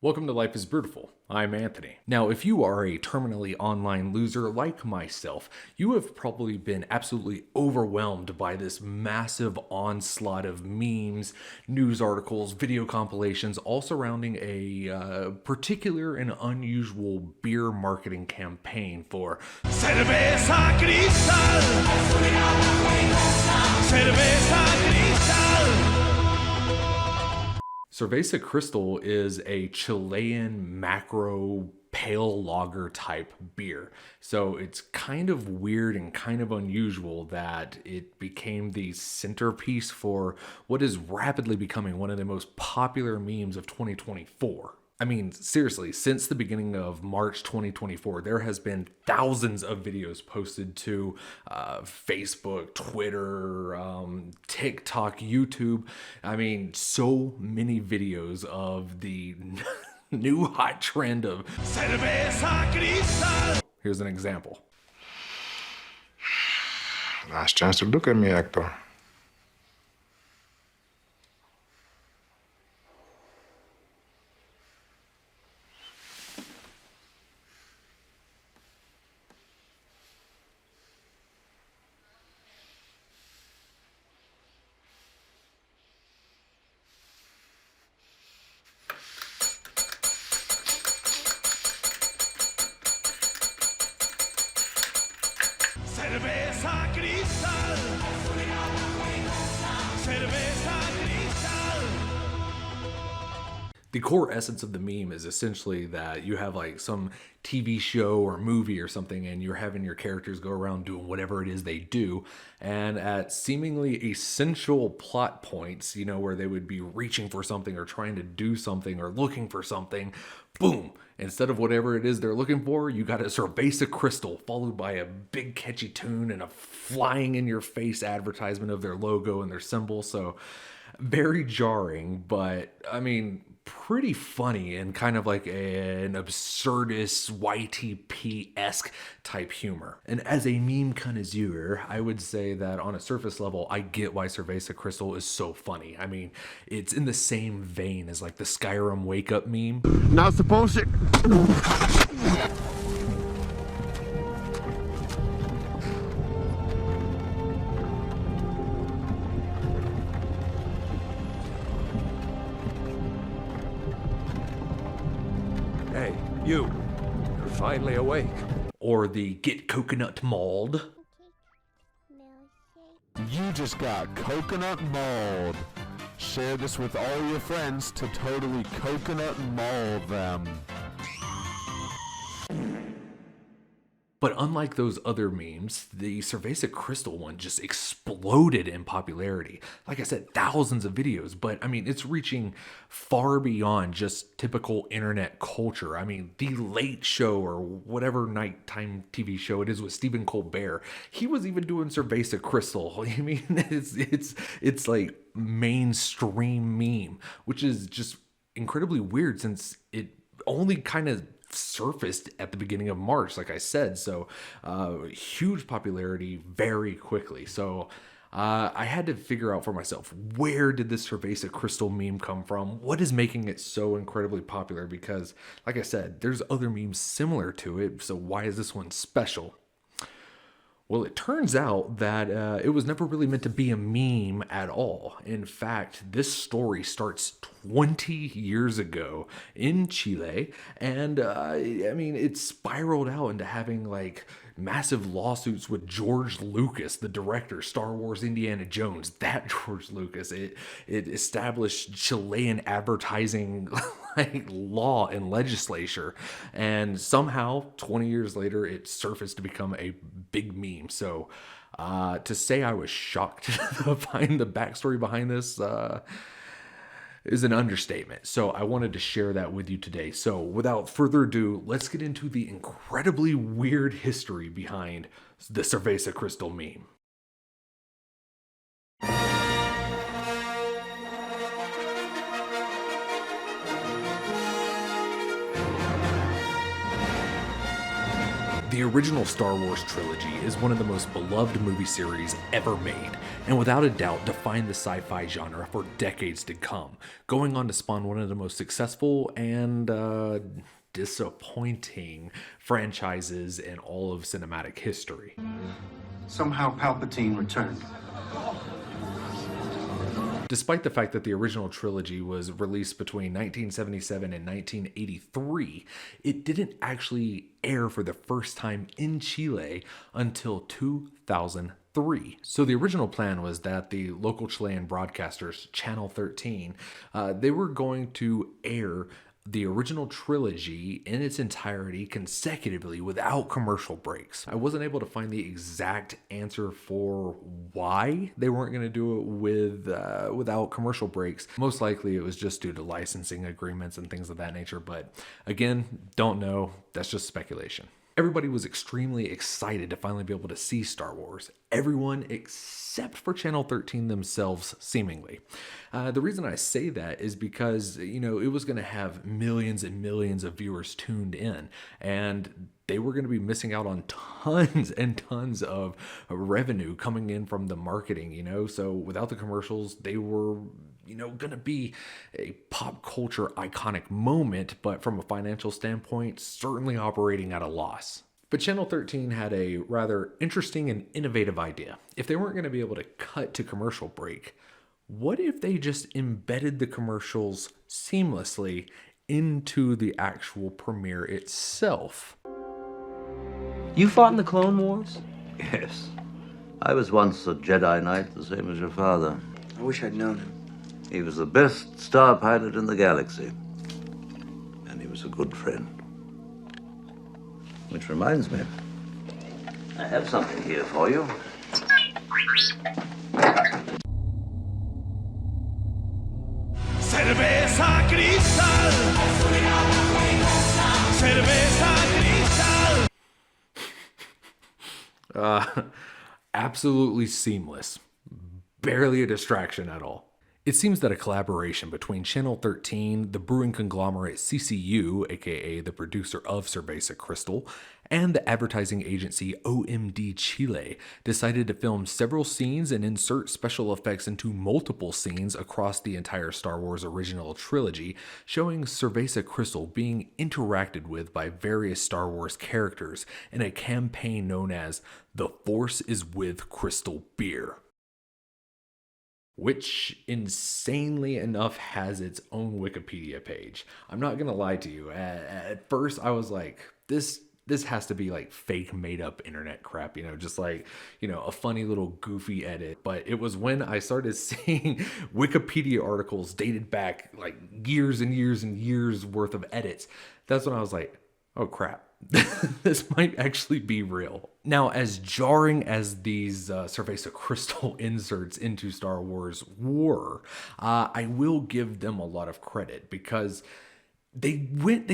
Welcome to Life is Beautiful. I'm Anthony. Now, if you are a terminally online loser like myself, you have probably been absolutely overwhelmed by this massive onslaught of memes, news articles, video compilations, all surrounding a particular and unusual beer marketing campaign for Cerveza Cristal. Cerveza Cristal. Cerveza Cristal is a Chilean macro pale lager type beer. So it's kind of weird and kind of unusual that it became the centerpiece for what is rapidly becoming one of the most popular memes of 2024. I mean, seriously, since the beginning of March 2024, there has been thousands of videos posted to Facebook, Twitter, TikTok, YouTube. I mean, so many videos of the new hot trend of Cerveza Cristal. Here's an example. Last chance to look at me, actor. Cerveza Cristal. Cerveza Cristal. The core essence of the meme is essentially that you have like some TV show or movie or something, and you're having your characters go around doing whatever it is they do. And at seemingly essential plot points, you know, where they would be reaching for something or trying to do something or looking for something, boom, instead of whatever it is they're looking for, you got a Cerveza Cristal followed by a big catchy tune and a flying in your face advertisement of their logo and their symbol. So very jarring, but I mean, pretty funny and kind of like an absurdist YTP-esque type humor. And as a meme connoisseur, I would say that on a surface level, I get why Cerveza Cristal is so funny. I mean, it's in the same vein as like the Skyrim wake up meme. Not supposed to. Hey, you're finally awake. Or the get coconut mauled. You just got coconut mauled. Share this with all your friends to totally coconut maul them. But unlike those other memes, the Cerveza Cristal one just exploded in popularity. Like I said, thousands of videos, but I mean, it's reaching far beyond just typical internet culture. I mean, The Late Show or whatever nighttime TV show it is with Stephen Colbert, he was even doing Cerveza Cristal. I mean, it's like mainstream meme, which is just incredibly weird since it only kind of surfaced at the beginning of March, like I said. So huge popularity very quickly. So I had to figure out for myself, where did this Cerveza Cristal meme come from? What is making it so incredibly popular? Because like I said, there's other memes similar to it. So why is this one special? Well, it turns out that it was never really meant to be a meme at all. In fact, this story starts 20 years ago in Chile. And I mean, it spiraled out into having like massive lawsuits with George Lucas, the director, Star Wars, Indiana Jones, that George Lucas. It established Chilean advertising like law and legislature, and somehow 20 years later it surfaced to become a big meme. So to say I was shocked to find the backstory behind this is an understatement. So I wanted to share that with you today. So without further ado, let's get into the incredibly weird history behind the Cerveza Cristal meme. The original Star Wars trilogy is one of the most beloved movie series ever made, and without a doubt defined the sci-fi genre for decades to come, going on to spawn one of the most successful and disappointing franchises in all of cinematic history. Somehow Palpatine returned. Despite the fact that the original trilogy was released between 1977 and 1983, it didn't actually air for the first time in Chile until 2003. So the original plan was that the local Chilean broadcasters, Channel 13, they were going to air the original trilogy in its entirety consecutively without commercial breaks. I wasn't able to find the exact answer for why they weren't going to do it without commercial breaks. Most likely it was just due to licensing agreements and things of that nature, but again, don't know. That's just speculation. Everybody was extremely excited to finally be able to see Star Wars. Everyone except for Channel 13 themselves, seemingly. The reason I say that is because, it was going to have millions and millions of viewers tuned in, and they were going to be missing out on tons and tons of revenue coming in from the marketing, So without the commercials, they were going to be a pop culture iconic moment, but from a financial standpoint, certainly operating at a loss. But Channel 13 had a rather interesting and innovative idea. If they weren't going to be able to cut to commercial break, what if they just embedded the commercials seamlessly into the actual premiere itself? You fought in the Clone Wars? Yes. I was once a Jedi Knight, the same as your father. I wish I'd known him. He was the best star pilot in the galaxy. And he was a good friend. Which reminds me, I have something here for you. Cerveza Cristal. Cerveza Cristal. Absolutely seamless. Barely a distraction at all. It seems that a collaboration between Channel 13, the brewing conglomerate CCU, aka the producer of Cerveza Crystal, and the advertising agency OMD Chile decided to film several scenes and insert special effects into multiple scenes across the entire Star Wars original trilogy, showing Cerveza Crystal being interacted with by various Star Wars characters in a campaign known as The Force is with Crystal Beer, which insanely enough has its own Wikipedia page. I'm not gonna lie to you. At first I was like, this has to be like fake made up internet crap, just like, a funny little goofy edit. But it was when I started seeing Wikipedia articles dated back like years and years and years worth of edits. That's when I was like, oh crap. This might actually be real. Now, as jarring as these Cerveza Crystal inserts into Star Wars were, I will give them a lot of credit because they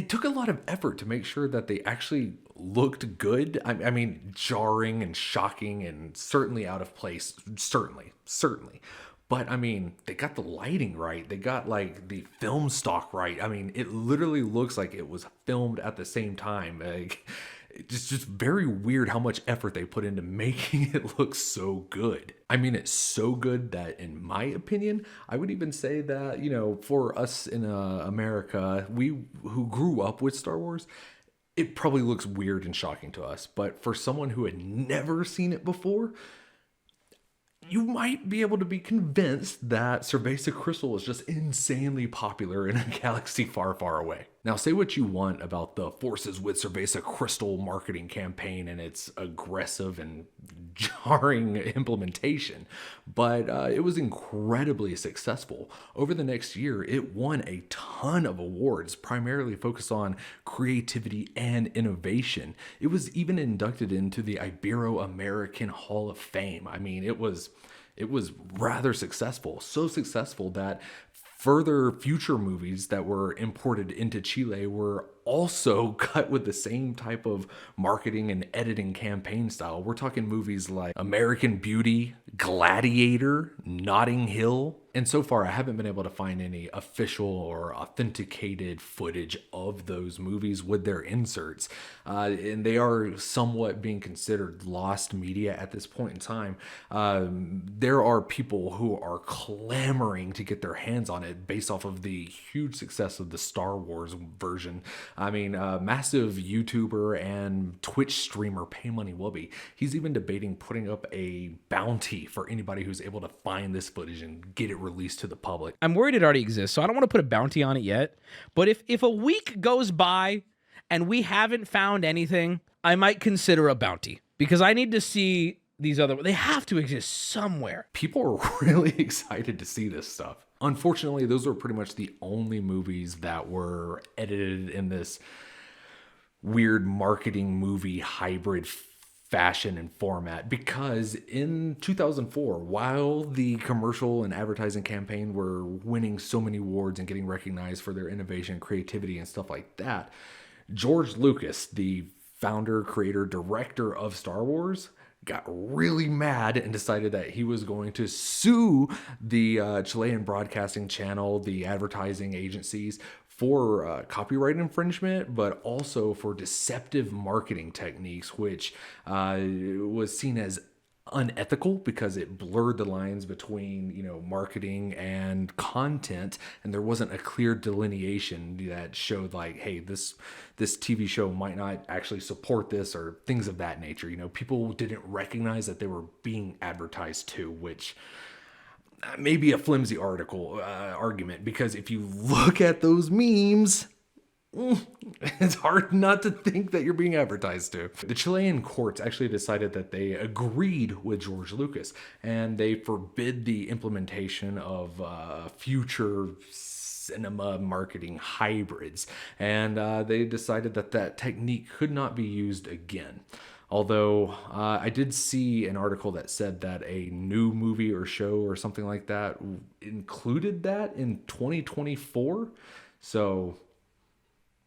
took a lot of effort to make sure that they actually looked good. I mean, jarring and shocking and certainly out of place. Certainly. But I mean, they got the lighting right. They got like the film stock right. I mean, it literally looks like it was filmed at the same time. Like, it's just very weird how much effort they put into making it look so good. I mean, it's so good that, in my opinion, I would even say that, for us in America, we who grew up with Star Wars, it probably looks weird and shocking to us. But for someone who had never seen it before, you might be able to be convinced that Cerveza Crystal is just insanely popular in a galaxy far, far away. Now, say what you want about the Forces with Cerveza Crystal marketing campaign and its aggressive and jarring implementation, but it was incredibly successful. Over the next year, it won a ton of awards, primarily focused on creativity and innovation. It was even inducted into the Ibero-American Hall of Fame. I mean, it was rather successful, so successful that further future movies that were imported into Chile were also cut with the same type of marketing and editing campaign style. We're talking movies like American Beauty, Gladiator, Notting Hill. And so far, I haven't been able to find any official or authenticated footage of those movies with their inserts. And they are somewhat being considered lost media at this point in time. There are people who are clamoring to get their hands on it based off of the huge success of the Star Wars version. I mean, massive YouTuber and Twitch streamer Pay Money Wubby, he's even debating putting up a bounty for anybody who's able to find this footage and get it released to the public. I'm worried it already exists, so I don't want to put a bounty on it yet. But if a week goes by and we haven't found anything, I might consider a bounty, because I need to see these other. They have to exist somewhere. People are really excited to see this stuff. Unfortunately, those were pretty much the only movies that were edited in this weird marketing movie hybrid fashion and format, because in 2004, while the commercial and advertising campaign were winning so many awards and getting recognized for their innovation, creativity, and stuff like that, George Lucas, the founder, creator, director of Star Wars, got really mad and decided that he was going to sue the Chilean broadcasting channel, the advertising agencies, for copyright infringement, but also for deceptive marketing techniques, which was seen as unethical because it blurred the lines between, you know, marketing and content, and there wasn't a clear delineation that showed like, hey, this TV show might not actually support this, or things of that nature. You know, people didn't recognize that they were being advertised to, which maybe a flimsy argument, because if you look at those memes, it's hard not to think that you're being advertised to. The Chilean courts actually decided that they agreed with George Lucas, and they forbid the implementation of future cinema marketing hybrids, and they decided that that technique could not be used again. Although I did see an article that said that a new movie or show or something like that included that in 2024. So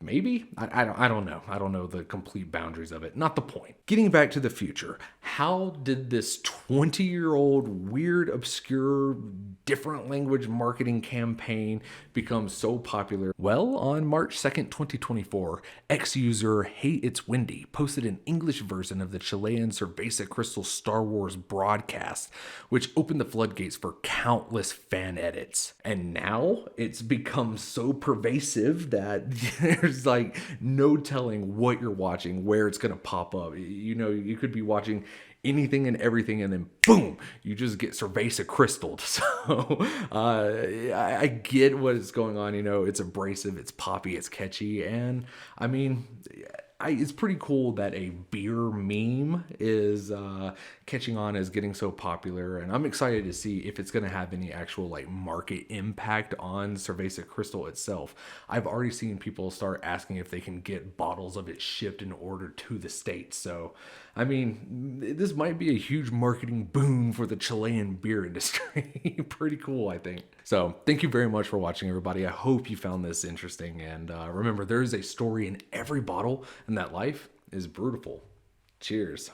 maybe? I don't know. I don't know the complete boundaries of it. Not the point. Getting back to the future, how did this 20-year-old weird, obscure, different language marketing campaign become so popular? Well, on March 2nd, 2024, ex-user Hey It's Windy posted an English version of the Chilean Cerveza Crystal Star Wars broadcast, which opened the floodgates for countless fan edits. And now it's become so pervasive that there's like no telling what you're watching, where it's going to pop up. You know, you could be watching anything and everything, and then boom, you just get Cerveza Crystal. So I get what is going on. You know, it's abrasive, it's poppy, it's catchy, and I mean, it's pretty cool that a beer meme is catching on, as getting so popular, and I'm excited to see if it's going to have any actual like market impact on Cerveza Crystal itself. I've already seen people start asking if they can get bottles of it shipped and ordered to the States. So I mean, this might be a huge marketing boom for the Chilean beer industry. Pretty cool, I think. So thank you very much for watching, everybody. I hope you found this interesting. And remember, there is a story in every bottle, and that life is brutal. Cheers.